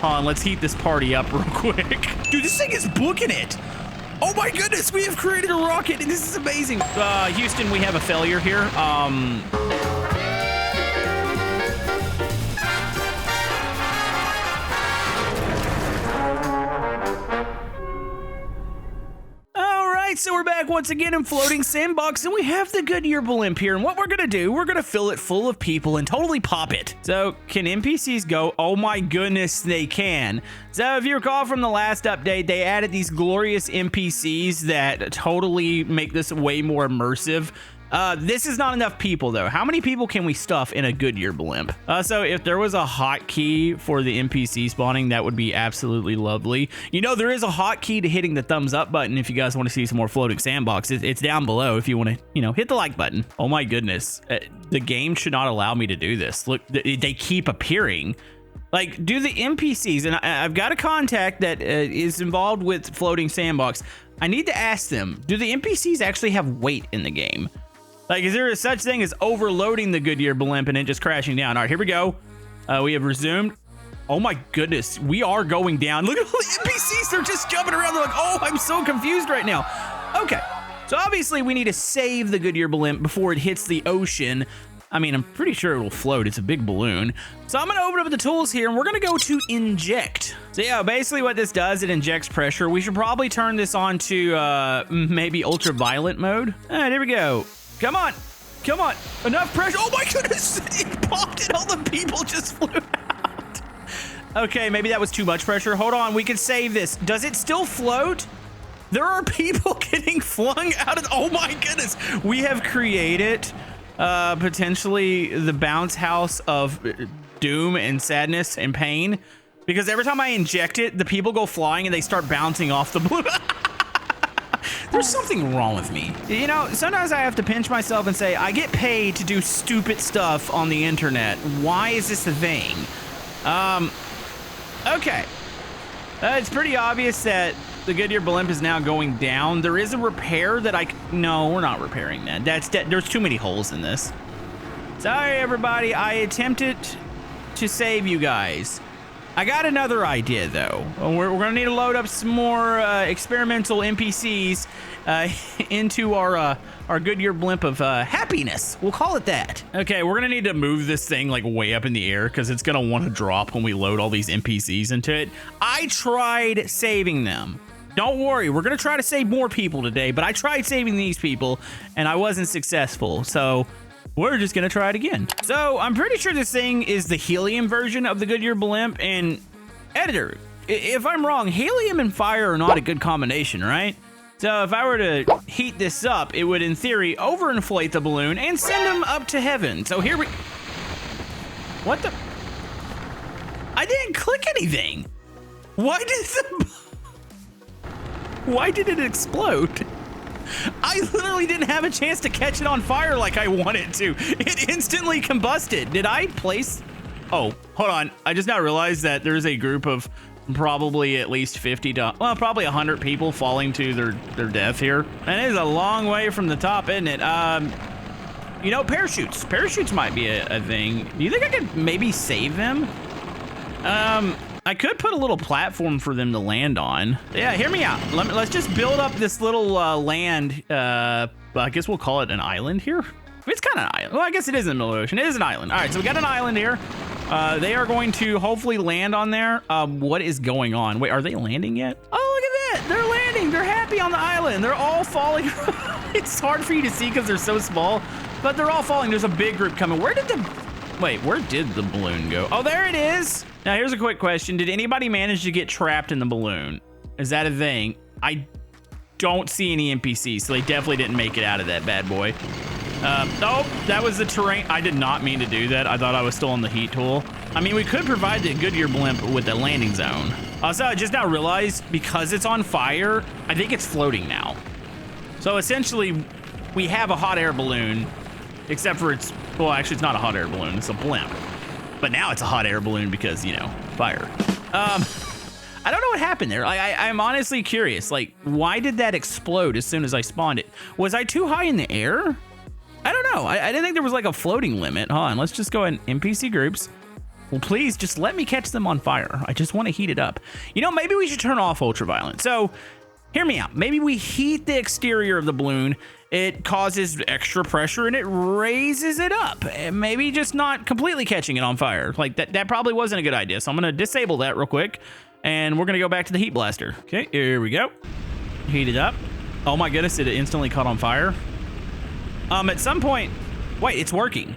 Hold on, let's heat this party up real quick. Dude, this thing is booking it. Oh my goodness, we have created a rocket and this is amazing. Houston, we have a failure here. So we're back once again in Floating Sandbox, and we have the Goodyear Blimp here, and what we're gonna do, we're gonna fill it full of people and totally pop it. So, can NPCs go? Oh my goodness, they can. So, if you recall from the last update, they added these glorious NPCs that totally make this way more immersive. This is not enough people, though. How many people can we stuff in a Goodyear Blimp? So if there was a hotkey for the NPC spawning, that would be absolutely lovely. You know, there is a hotkey to hitting the thumbs up button if you guys want to see some more Floating Sandbox. It's down below if you want to, you know, hit the like button. Oh my goodness. The game should not allow me to do this. Look, they keep appearing. Like, do the NPCs, and I've got a contact that is involved with Floating Sandbox. I need to ask them, do the NPCs actually have weight in the game? Like, is there a such thing as overloading the Goodyear Blimp and it just crashing down? All right, here we go. We have resumed. Oh my goodness, we are going down. Look at all the NPCs, they're just jumping around. They're like, oh, I'm so confused right now. Okay, so obviously we need to save the Goodyear Blimp before it hits the ocean. I mean, I'm pretty sure it will float. It's a big balloon. So I'm gonna open up the tools here and we're gonna go to inject. So yeah, basically what this does, it injects pressure. We should probably turn this on to maybe ultraviolet mode. All right, here we go. Come on, come on, enough pressure. Oh my goodness, it popped and all the people just flew out. Okay, maybe that was too much pressure. Hold on, we can save this. Does it still float? There are people getting flung out of, oh my goodness. We have created potentially the bounce house of doom and sadness and pain, because every time I inject it, the people go flying and they start bouncing off the balloon. There's something wrong with me. You know, sometimes I have to pinch myself and say, I get paid to do stupid stuff on the internet. Why is this a thing? Okay. It's pretty obvious that the Goodyear Blimp is now going down. There is a repair that no, we're not repairing that. There's too many holes in this. Sorry, everybody. I attempted to save you guys. I got another idea, though. We're going to need to load up some more experimental NPCs into our Goodyear Blimp of happiness. We'll call it that. Okay, we're going to need to move this thing like way up in the air because it's going to want to drop when we load all these NPCs into it. I tried saving them. Don't worry, we're going to try to save more people today, but I tried saving these people and I wasn't successful. So we're just gonna try it again. So I'm pretty sure this thing is the helium version of the Goodyear Blimp. And editor, if I'm wrong, helium and fire are not a good combination, right? So if I were to heat this up, it would in theory overinflate the balloon and send them up to heaven. So here we, what the? I didn't click anything. Why did it explode? I literally didn't have a chance to catch it on fire like I wanted to. It instantly combusted. Did I place? Oh, hold on. I just now realized that there's a group of probably at least 50 to, well, probably 100 people falling to their death here. And it is a long way from the top, isn't it? You know, parachutes. Parachutes might be a thing. Do you think I could maybe save them? I could put a little platform for them to land on. Yeah, hear me out. Let's just build up this little land. I guess we'll call it an island here. It's kind of an island. Well, I guess it is in the middle of the ocean. It is an island. All right, so we got an island here. They are going to hopefully land on there. What is going on? Wait, are they landing yet? Oh, look at that. They're landing. They're happy on the island. They're all falling. It's hard for you to see because they're so small, but they're all falling. There's a big group coming. Where did the balloon go? Oh, there it is. Now, here's a quick question. Did anybody manage to get trapped in the balloon? Is that a thing? I don't see any NPCs, so they definitely didn't make it out of that bad boy. Oh, that was the terrain. I did not mean to do that. I thought I was still on the heat tool. I mean, we could provide the Goodyear Blimp with a landing zone. Also, I just now realized because it's on fire, I think it's floating now. So essentially, we have a hot air balloon, except for well, actually, it's not a hot air balloon. It's a blimp. But now it's a hot air balloon because, you know, fire. I don't know what happened there. I'm honestly curious. Like, why did that explode as soon as I spawned it? Was I too high in the air? I don't know. I didn't think there was like a floating limit. Hold on, let's just go in NPC groups. Well, please just let me catch them on fire. I just want to heat it up. You know, maybe we should turn off ultraviolet. So hear me out. Maybe we heat the exterior of the balloon. It causes extra pressure and it raises it up. And maybe just not completely catching it on fire. Like that probably wasn't a good idea. So I'm going to disable that real quick. And we're going to go back to the heat blaster. Okay, here we go. Heat it up. Oh my goodness, it instantly caught on fire. At some point, wait, it's working.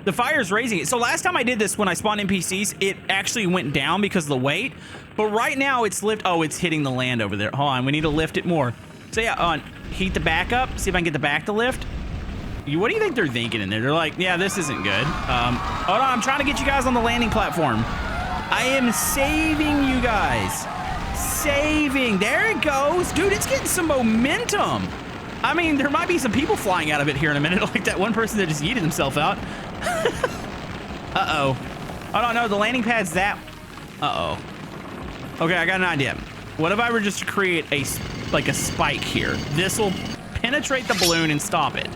The fire's raising it. So last time I did this when I spawned NPCs, it actually went down because of the weight. But right now it's oh, it's hitting the land over there. Hold on, we need to lift it more. So yeah, heat the back up. See if I can get the back to lift. What do you think they're thinking in there? They're like, yeah, this isn't good. Hold on, I'm trying to get you guys on the landing platform. I am saving you guys. Saving. There it goes. Dude, it's getting some momentum. I mean, there might be some people flying out of it here in a minute, like that one person that just yeeted himself out. Uh-oh. Oh, no, no, the landing pad's that. Uh-oh. Okay, I got an idea. What if I were just to create a spike here? This will penetrate the balloon and stop it.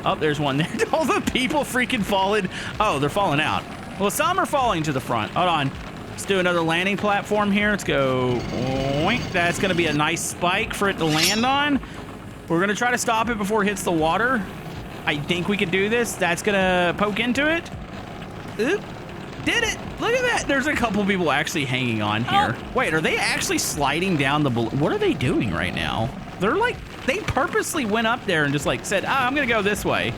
Oh, there's one there. All the people freaking falling. Oh, they're falling out. Well, some are falling to the front. Hold on. Let's do another landing platform here. Let's go. Oink. That's going to be a nice spike for it to land on. We're going to try to stop it before it hits the water. I think we could do this. That's going to poke into it. Oop. Did it. Look at that. There's a couple people actually hanging on here. Oh. Wait, are they actually sliding down the balloon? What are they doing right now? They're like, they purposely went up there and just like said, I'm going to go this way.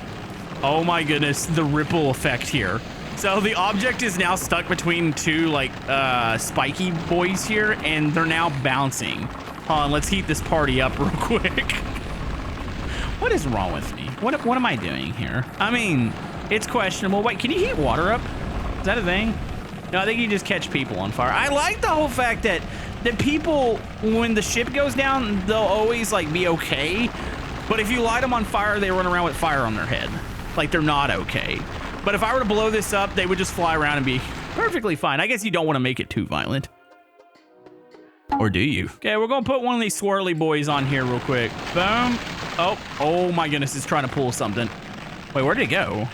Oh my goodness. The ripple effect here. So the object is now stuck between two like spiky boys here, and they're now bouncing. Hold on, let's heat this party up real quick. What is wrong with me? What am I doing here? I mean, it's questionable. Wait, can you heat water up? Is that a thing? No, I think you just catch people on fire. I like the whole fact that people, when the ship goes down, they'll always like be okay. But if you light them on fire, they run around with fire on their head. Like they're not okay. But if I were to blow this up, they would just fly around and be perfectly fine. I guess you don't want to make it too violent. Or do you? Okay, we're going to put one of these swirly boys on here real quick. Boom. Oh my goodness, it's trying to pull something. Wait, where did it go?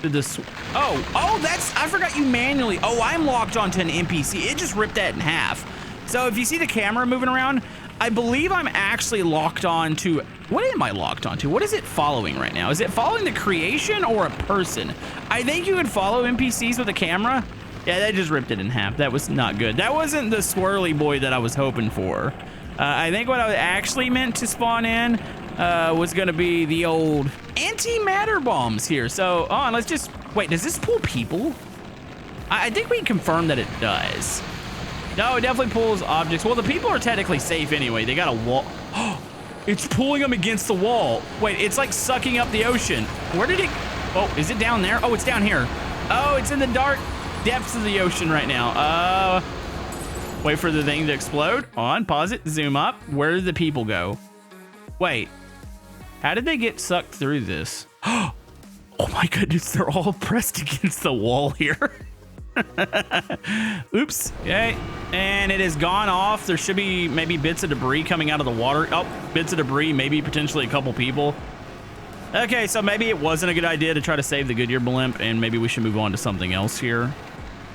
Did this... Oh, that's... I forgot you manually... Oh, I'm locked onto an NPC. It just ripped that in half. So if you see the camera moving around, I believe I'm actually locked onto... What am I locked onto? What is it following right now? Is it following the creation or a person? I think you could follow NPCs with a camera. Yeah, that just ripped it in half. That was not good. That wasn't the swirly boy that I was hoping for. I think what I actually meant to spawn in was going to be the old antimatter bombs here. So, let's just... Wait, does this pull people? I think we confirmed that it does. No, it definitely pulls objects. Well, the people are technically safe anyway. They got a wall. It's pulling them against the wall. Wait, it's like sucking up the ocean. Where did it... Oh, is it down there? Oh, it's down here. Oh, it's in the dark depths of the ocean right now. Wait for the thing to explode. On, pause it, zoom up. Where did the people go? Wait, how did they get sucked through this? Oh my goodness, they're all pressed against the wall here. Oops. Okay. And it has gone off. There should be maybe bits of debris coming out of the water. Oh, bits of debris, maybe potentially a couple people. Okay, so maybe it wasn't a good idea to try to save the Goodyear blimp, and maybe we should move on to something else here.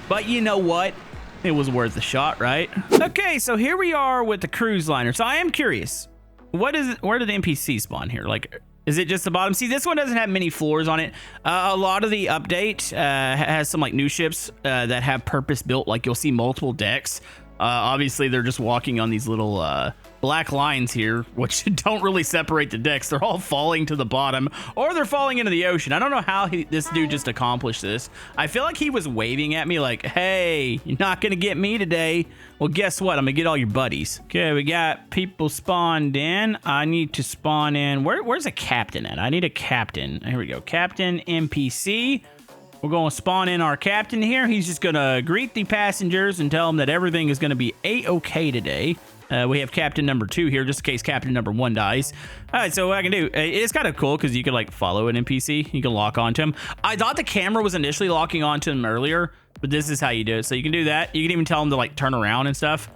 But you know what? It was worth a shot, right? Okay, so here we are with the cruise liner. So I am curious. Where did the NPC spawn here? Like, is it just the bottom? See, this one doesn't have many floors on it. A lot of the update has some like new ships that have purpose built. Like you'll see multiple decks. Obviously, they're just walking on these little black lines here, which don't really separate the decks. They're all falling to the bottom, or they're falling into the ocean. I don't know how this dude just accomplished this. I feel like he was waving at me like, hey, you're not going to get me today. Well, guess what? I'm going to get all your buddies. Okay, we got people spawned in. I need to spawn in. Where's a captain at? I need a captain. Here we go. Captain NPC. We're going to spawn in our captain here. He's just going to greet the passengers and tell them that everything is going to be A-okay today. We have captain number 2 here, just in case captain number 1 dies. All right, so what I can do, it's kind of cool because you can like follow an NPC. You can lock onto him. I thought the camera was initially locking onto him earlier, but this is how you do it. So you can do that. You can even tell him to like turn around and stuff,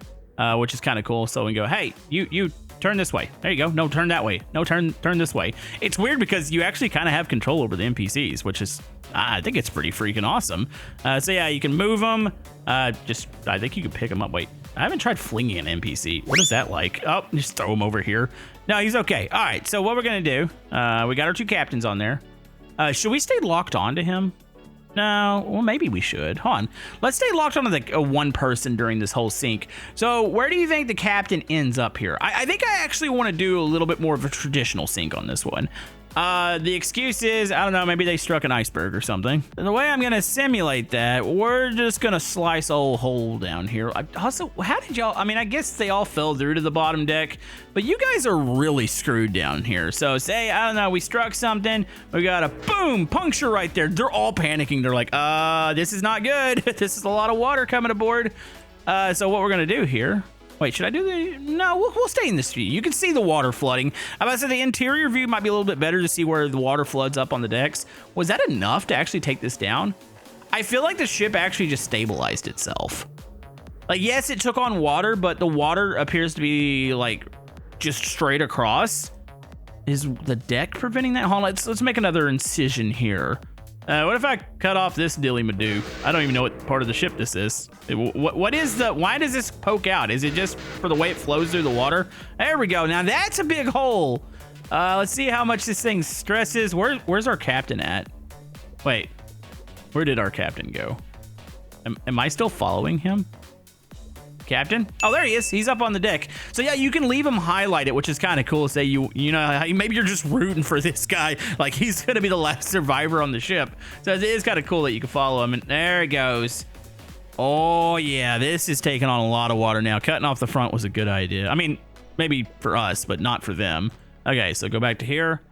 which is kind of cool. So we can go, hey, you turn this way. There you go. No, turn that way. No, turn this way. It's weird because you actually kind of have control over the NPCs, which is, I think it's pretty freaking awesome. So yeah, you can move them. I think you can pick them up. Wait, I haven't tried flinging an NPC. What is that like? Oh, just throw him over here. No, he's okay. All right, so what we're gonna do, we got our 2 captains on there. Should we stay locked on to him? No, well, maybe we should. Hold on. Let's stay locked onto the one person during this whole sink. So where do you think the captain ends up here? I think I actually want to do a little bit more of a traditional sink on this one. The excuse is, I don't know, maybe they struck an iceberg or something. The way I'm going to simulate that, we're just going to slice a hole down here. Also, how did y'all, I mean, I guess they all fell through to the bottom deck, but you guys are really screwed down here. So say, I don't know, we struck something, we got a boom, puncture right there. They're all panicking. They're like, this is not good. This is a lot of water coming aboard. So what we're going to do here, wait, should I do the... No, we'll stay in this view. You can see the water flooding. I'm about to say the interior view might be a little bit better to see where the water floods up on the decks. Was that enough to actually take this down? I feel like the ship actually just stabilized itself. Like, yes, it took on water, but the water appears to be, like, just straight across. Is the deck preventing that? Hold on, let's make another incision here. What if I cut off this dilly-madoo? I don't even know what part of the ship this is. What is the... Why does this poke out? Is it just for the way it flows through the water? There we go. Now that's a big hole. Let's see how much this thing stresses. Where's our captain at? Wait. Where did our captain go? Am I still following him? Captain? Oh, there he is. He's up on the deck. So yeah, you can leave him highlighted, which is kind of cool. Say you know, maybe you're just rooting for this guy. Like he's gonna be the last survivor on the ship. So it is kind of cool that you can follow him. And there he goes. Oh yeah, this is taking on a lot of water now. Cutting off the front was a good idea. I mean, maybe for us, but not for them. Okay, so go back to here.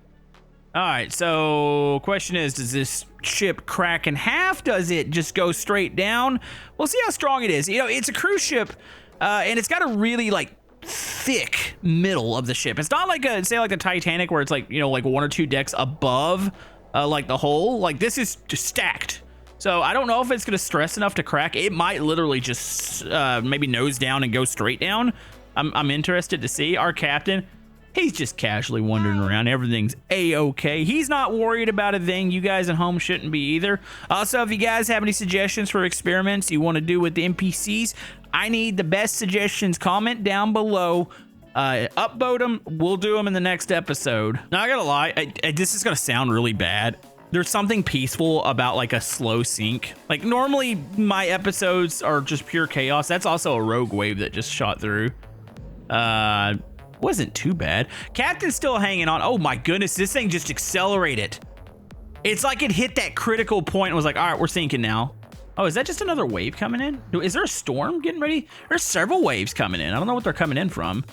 All right, so question is, does this ship crack in half? Does it just go straight down? We'll see how strong it is. You know, it's a cruise ship, and it's got a really, like, thick middle of the ship. It's not like, say, like the Titanic, where it's, like, you know, like 1 or 2 decks above, like, the hull. Like, this is just stacked. So I don't know if it's going to stress enough to crack. It might literally just maybe nose down and go straight down. I'm interested to see. Our captain... He's just casually wandering around. Everything's A-okay. He's not worried about a thing. You guys at home shouldn't be either. Also, if you guys have any suggestions for experiments you want to do with the NPCs, I need the best suggestions. Comment down below. Upvote them. We'll do them in the next episode. Now, I gotta lie. This is gonna sound really bad. There's something peaceful about like a slow sink. Like normally my episodes are just pure chaos. That's also a rogue wave that just shot through. Wasn't too bad. Captain's still hanging on. Oh my goodness, this thing just accelerated. It's like it hit that critical point and was like, all right, we're sinking now. Oh, is that just another wave coming in? Is there a storm getting ready? There's several waves coming in. I don't know what they're coming in from.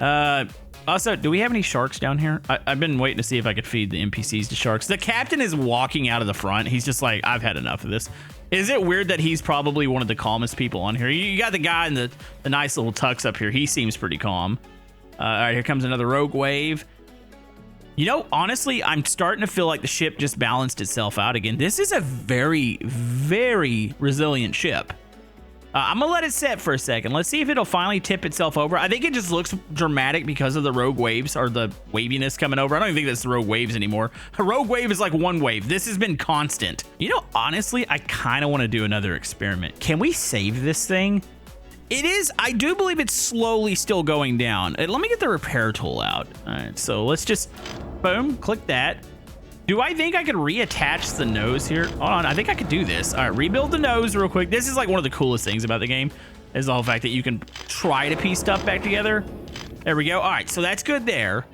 Also, do we have any sharks down here? I've been waiting to see if I could feed the NPCs to sharks. The captain is walking out of the front. He's just like, I've had enough of this. Is it weird that he's probably one of the calmest people on here? You got the guy in the nice little tux up here. He seems pretty calm. All right, here comes another rogue wave. You know, honestly, I'm starting to feel like the ship just balanced itself out again. This is a very, very resilient ship. I'm going to let it set for a second. Let's see if it'll finally tip itself over. I think it just looks dramatic because of the rogue waves or the waviness coming over. I don't even think that's the rogue waves anymore. A rogue wave is like one wave. This has been constant. You know, honestly, I kind of want to do another experiment. Can we save this thing? It is, I do believe it's slowly still going down. Let me get the repair tool out. All right, so let's just, boom, click that. Do I think I could reattach the nose here? Hold on, I think I could do this. All right, rebuild the nose real quick. This is like one of the coolest things about the game, is the whole fact that you can try to piece stuff back together. There we go. All right, so that's good there.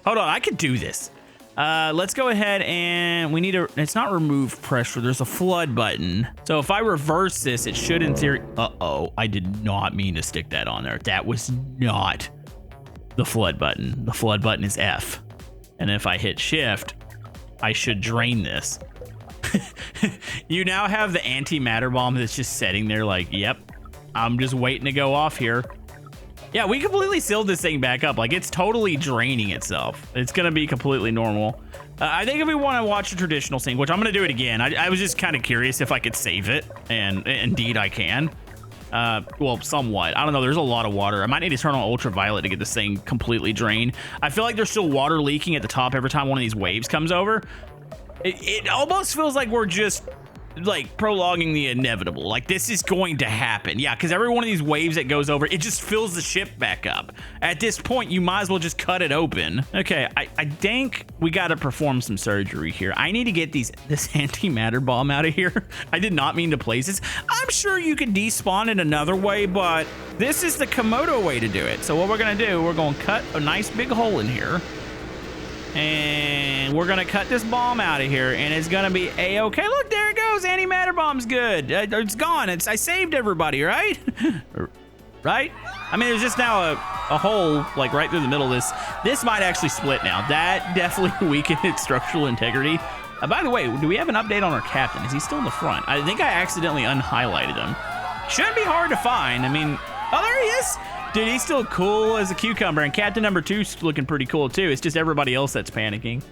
Hold on, I could do this. Let's go ahead and we need to, it's not remove pressure. There's a flood button. So if I reverse this, it should in theory, uh-oh, I did not mean to stick that on there. That was not the flood button. The flood button is F. And if I hit shift, I should drain this. You now have the antimatter bomb that's just sitting there like, yep, I'm just waiting to go off here. Yeah, we completely sealed this thing back up. Like, it's totally draining itself. It's going to be completely normal. I think if we want to watch a traditional sink, which I'm going to do it again. I was just kind of curious if I could save it, and indeed I can. Well, somewhat. I don't know. There's a lot of water. I might need to turn on ultraviolet to get this thing completely drained. I feel like there's still water leaking at the top every time one of these waves comes over. It almost feels like we're just like prolonging the inevitable. Like this is going to happen. Yeah, because every one of these waves that goes over, it just fills the ship back up. At this point, you might as well just cut it open. Okay, I think we got to perform some surgery here. I need to get this antimatter bomb out of here. I did not mean to place this. I'm sure you can despawn it another way, but this is the Camodo way to do it. So what we're gonna do, we're gonna cut a nice big hole in here. And we're gonna cut this bomb out of here, and it's gonna be a-okay. Look, there it goes. Antimatter bomb's good. It's gone. I saved everybody, right? Right? I mean, there's just now a hole like right through the middle of this. This might actually split now. That definitely weakened its structural integrity. By the way, do we have an update on our captain? Is he still in the front? I think I accidentally unhighlighted him. Shouldn't be hard to find. I mean, oh, there he is. Dude, he's still cool as a cucumber, and Captain number 2's looking pretty cool too. It's just everybody else that's panicking.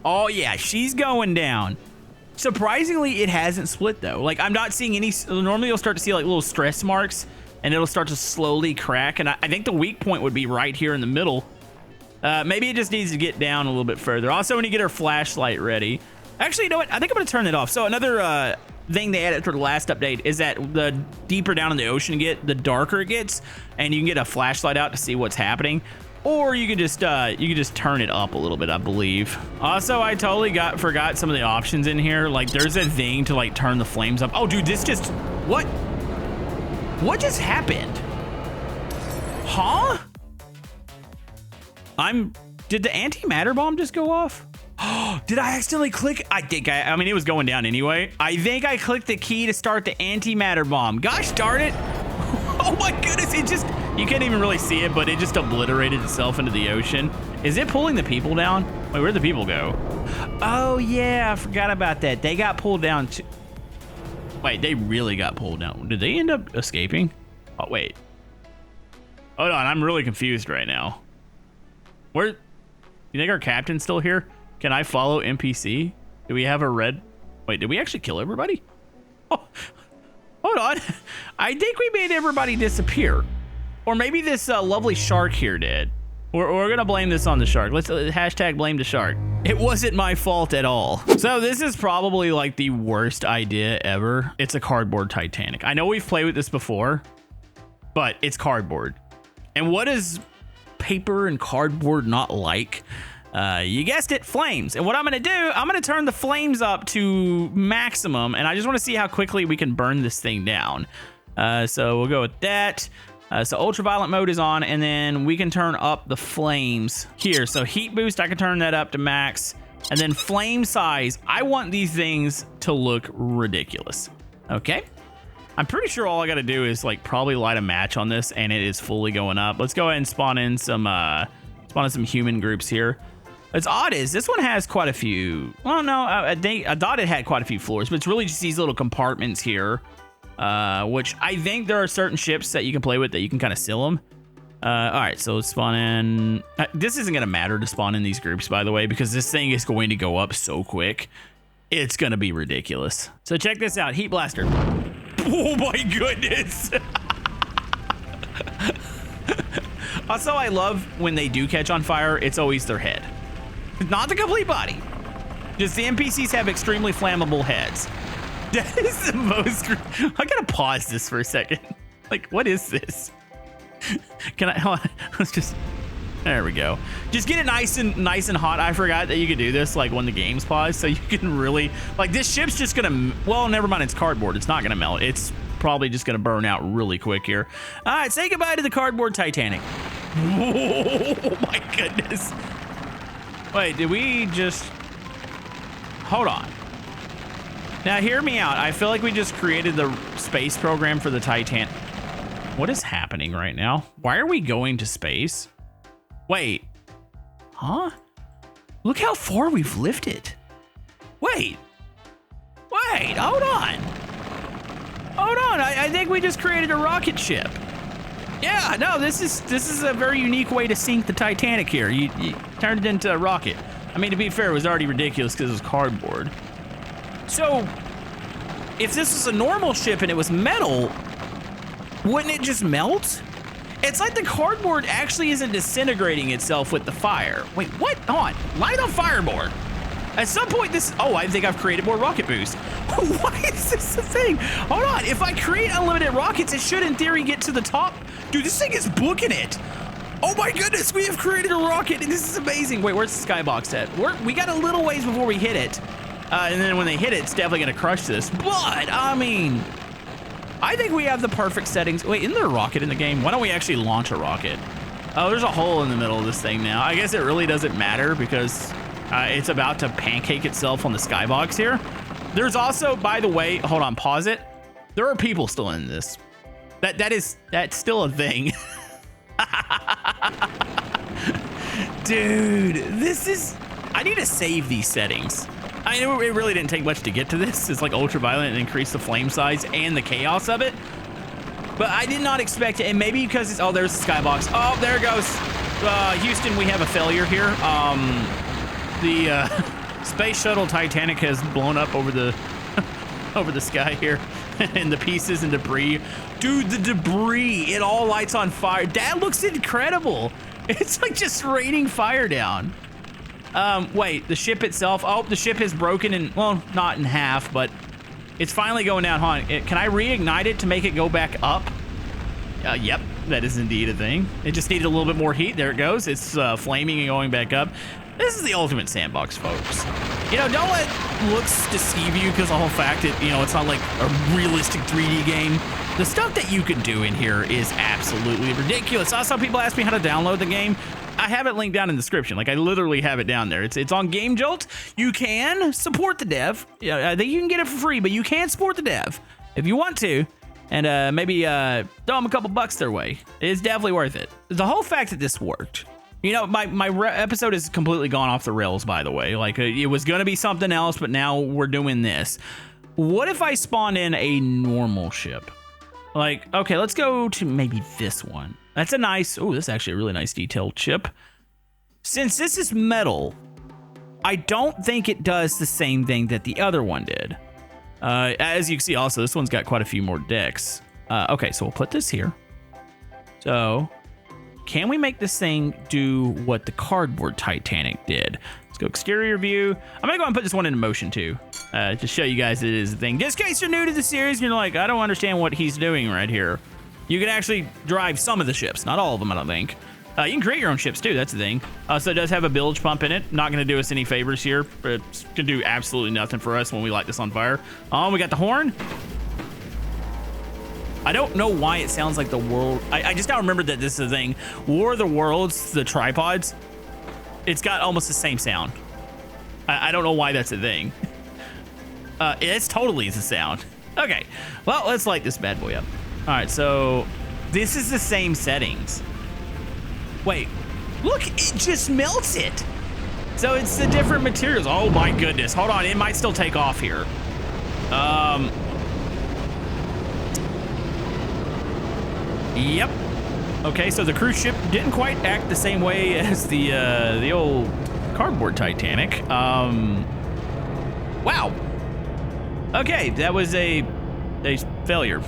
Oh yeah, she's going down. Surprisingly, it hasn't split though. Like I'm not seeing any, normally you'll start to see like little stress marks and it'll start to slowly crack. And I think the weak point would be right here in the middle. Maybe it just needs to get down a little bit further. Also, when you get her flashlight ready. Actually, you know what? I think I'm gonna turn it off. So another, thing they added for the last update is that the deeper down in the ocean you get, the darker it gets, and you can get a flashlight out to see what's happening, or you can just turn it up a little bit, I believe. Also, I totally forgot some of the options in here. Like there's a thing to like turn the flames up. Oh dude, this just what just happened? Huh? Did the antimatter bomb just go off? Did I accidentally click? I mean, it was going down anyway. I think I clicked the key to start the antimatter bomb. Gosh darn it. Oh my goodness, you can't even really see it, but it just obliterated itself into the ocean. Is it pulling the people down? Wait, where'd the people go? Oh yeah, I forgot about that. They got pulled down too. Wait, they really got pulled down. Did they end up escaping? Oh, wait. Hold on, I'm really confused right now. You think our captain's still here? Can I follow NPC? Do we have a red? Wait, did we actually kill everybody? Oh, hold on. I think we made everybody disappear. Or maybe this lovely shark here did. We're gonna blame this on the shark. Let's hashtag blame the shark. It wasn't my fault at all. So this is probably like the worst idea ever. It's a cardboard Titanic. I know we've played with this before, but it's cardboard. And what is paper and cardboard not like? You guessed it, flames. And what I'm gonna do, I'm gonna turn the flames up to maximum, and I just wanna see how quickly we can burn this thing down. So we'll go with that. So ultraviolet mode is on, and then we can turn up the flames here. So heat boost, I can turn that up to max. And then flame size, I want these things to look ridiculous. Okay. I'm pretty sure all I gotta do is like probably light a match on this, and it is fully going up. Let's go ahead and spawn in some human groups here. What's odd is this one has quite a few. Well, no, I thought it had quite a few floors, but it's really just these little compartments here, which I think there are certain ships that you can play with that you can kind of seal them. All right, so let's spawn in. This isn't gonna matter to spawn in these groups, by the way, because this thing is going to go up so quick. It's gonna be ridiculous. So check this out, heat blaster. Oh my goodness. Also, I love when they do catch on fire, it's always their head. Not the complete body. Just the NPCs have extremely flammable heads. That is the most... I gotta pause this for a second. Like, what is this? Can I... Hold on. Let's just... There we go. Just get it nice and hot. I forgot that you could do this like when the game's paused, so you can really... Like, this ship's just gonna... Well, never mind, it's cardboard. It's not gonna melt. It's probably just gonna burn out really quick here. All right, say goodbye to the cardboard Titanic. Oh my goodness. Wait, did we just... Hold on. Now, hear me out. I feel like we just created the space program for the Titanic. What is happening right now? Why are we going to space? Wait. Huh? Look how far we've lifted. Wait. Wait, hold on. Hold on, I think we just created a rocket ship. Yeah, no, this is a very unique way to sink the Titanic here. You turned it into a rocket. I mean, to be fair, it was already ridiculous because it was cardboard. So, if this was a normal ship and it was metal, wouldn't it just melt? It's like the cardboard actually isn't disintegrating itself with the fire. Wait, what? Hold on. Light on fire more. At some point this, oh, I think I've created more rocket boost. Why is this a thing? Hold on, if I create unlimited rockets, it should in theory get to the top. Dude, this thing is booking it. Oh my goodness, we have created a rocket and this is amazing. Wait, where's the skybox at? We got a little ways before we hit it. And then when they hit it, it's definitely gonna crush this. But, I mean, I think we have the perfect settings. Wait, isn't there a rocket in the game? Why don't we actually launch a rocket? Oh, there's a hole in the middle of this thing now. I guess it really doesn't matter because it's about to pancake itself on the skybox here. There's also, by the way, hold on, pause it. There are people still in this. That's still a thing. Dude, this is, I need to save these settings. I know it really didn't take much to get to this. It's like ultraviolet and increase the flame size and the chaos of it. But I did not expect it, and maybe because it's, oh, there's the skybox. Oh, there it goes. Houston, we have a failure here. The space shuttle Titanic has blown up over the over the sky here, and the pieces and debris. Dude, the debris, it all lights on fire. That looks incredible. It's like just raining fire down. Wait, the ship itself, oh, the ship is broken in, well, not in half, but it's finally going down. Hold on, can I reignite it to make it go back up? Yep, that is indeed a thing. It just needed a little bit more heat. There it goes. It's flaming and going back up. This is the ultimate sandbox, folks. You know, don't let looks deceive you because the whole fact that, you know, it's not like a realistic 3D game. The stuff that you can do in here is absolutely ridiculous. Also, people ask me how to download the game. I have it linked down in the description. Like, I literally have it down there. It's on Game Jolt. You can support the dev. I think you can get it for free, but you can support the dev if you want to. And maybe throw them a couple bucks their way. It's definitely worth it. The whole fact that this worked. You know, my episode has completely gone off the rails, by the way. Like, it was going to be something else, but now we're doing this. What if I spawned in a normal ship? Like, okay, let's go to maybe this one. That's a nice, oh, this is actually a really nice detailed ship. Since this is metal, I don't think it does the same thing that the other one did. As you can see, also, this one's got quite a few more decks. Okay, so we'll put this here. So, can we make this thing do what the Cardboard Titanic did? Let's go exterior view. I'm gonna go and put this one into motion too, to show you guys it is a thing. Just in case you're new to the series and you're like, I don't understand what he's doing right here. You can actually drive some of the ships, not all of them, I don't think. You can create your own ships too, that's the thing. So it does have a bilge pump in it. Not gonna do us any favors here, but it's gonna do absolutely nothing for us when we light this on fire. We got the horn. I don't know why it sounds like the world. I just now remembered that this is a thing. War of the Worlds, the tripods, it's got almost the same sound. I don't know why that's a thing. It's totally the sound. Okay, well, let's light this bad boy up. All right, so this is the same settings. Wait, look, it just melts it. So it's the different materials. Oh my goodness, hold on, it might still take off here. Yep. Okay, so the cruise ship didn't quite act the same way as the old Cardboard Titanic. Wow. Okay, that was a failure.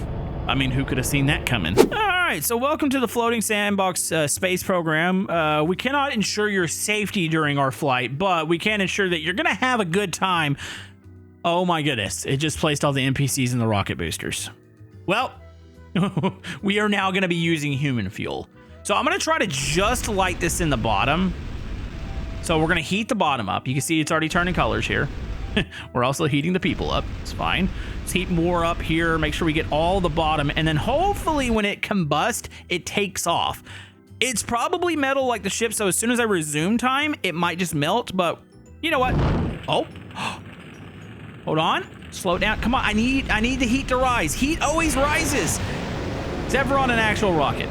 I mean, who could have seen that coming? All right, so welcome to the Floating Sandbox space program. We cannot ensure your safety during our flight, but we can ensure that you're gonna have a good time. Oh my goodness, it just placed all the NPCs in the rocket boosters. Well, we are now gonna be using human fuel. So I'm gonna try to just light this in the bottom. So we're gonna heat the bottom up. You can see it's already turning colors here. We're also heating the people up. It's fine. Let's heat more up here. Make sure we get all the bottom. And then hopefully when it combusts, it takes off. It's probably metal like the ship. So as soon as I resume time, it might just melt. But you know what? Oh, hold on. Slow down. Come on. I need the heat to rise. Heat always rises. Except for on an actual rocket.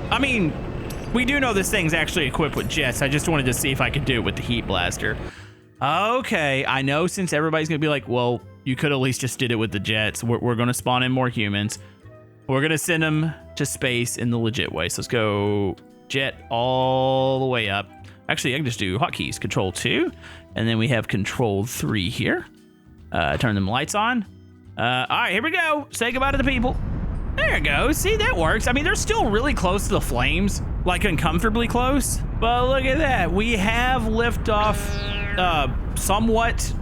I mean, we do know this thing's actually equipped with jets. I just wanted to see if I could do it with the heat blaster. Okay, I know since everybody's gonna be like, well, you could at least just did it with the jets. We're gonna spawn in more humans. We're gonna send them to space in the legit way. So let's go jet all the way up. Actually, I can just do hotkeys, Control 2, and then we have Control 3 here. Turn them lights on. All right, here we go. Say goodbye to the people. There you go. See, that works. I mean, they're still really close to the flames, like uncomfortably close. But look at that. We have liftoff somewhat.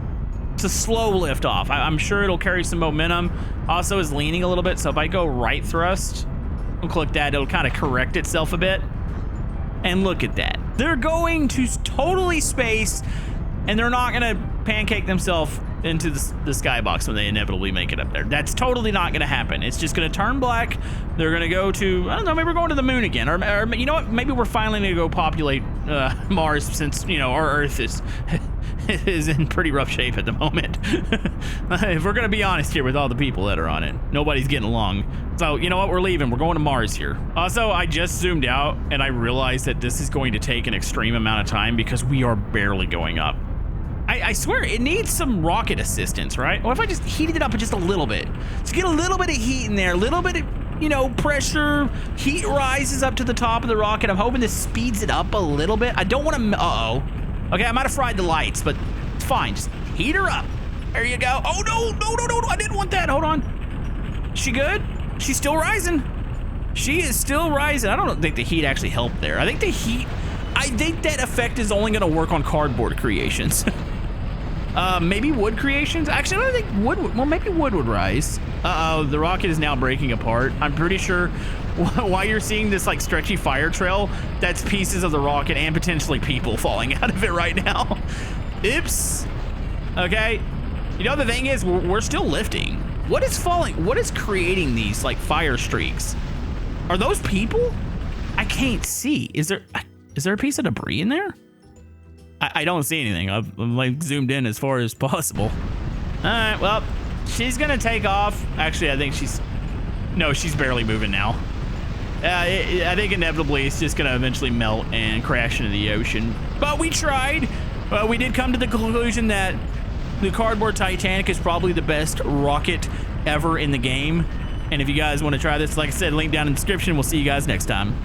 It's a slow liftoff. I'm sure it'll carry some momentum. Also is leaning a little bit. So if I go right thrust, we'll click that. It'll kind of correct itself a bit. And look at that. They're going to totally space, and they're not going to pancake themselves into the skybox when they inevitably make it up there. That's totally not going to happen. It's just going to turn black. They're going to go to, I don't know, maybe we're going to the moon again. Or you know what? Maybe we're finally going to go populate Mars, since, you know, our Earth is in pretty rough shape at the moment. If we're going to be honest here with all the people that are on it, nobody's getting along. So, you know what? We're leaving. We're going to Mars here. Also, I just zoomed out and I realized that this is going to take an extreme amount of time because we are barely going up. I swear, it needs some rocket assistance, right? What if I just heated it up just a little bit? Just get a little bit of heat in there, a little bit of, you know, pressure. Heat rises up to the top of the rocket. I'm hoping this speeds it up a little bit. I don't want to, uh-oh. Okay, I might have fried the lights, but it's fine. Just heat her up. There you go. Oh, no, I didn't want that. Hold on. She good? She's still rising. She is still rising. I don't think the heat actually helped there. I think that effect is only going to work on cardboard creations. Maybe wood creations? Actually, I don't think wood would, well, maybe wood would rise. Uh-oh, the rocket is now breaking apart. I'm pretty sure why you're seeing this like stretchy fire trail, that's pieces of the rocket and potentially people falling out of it right now. Oops. Okay. You know, the thing is, we're still lifting. What is falling? What is creating these like fire streaks? Are those people? I can't see. Is there a piece of debris in there? I don't see anything. I'm like zoomed in as far as possible. All right, well, she's gonna take off. Actually, I think she's barely moving now. I think inevitably it's just gonna eventually melt and crash into the ocean. But we tried. We did come to the conclusion that the Cardboard Titanic is probably the best rocket ever in the game. And if you guys want to try this, like I said, link down in the description. We'll see you guys next time.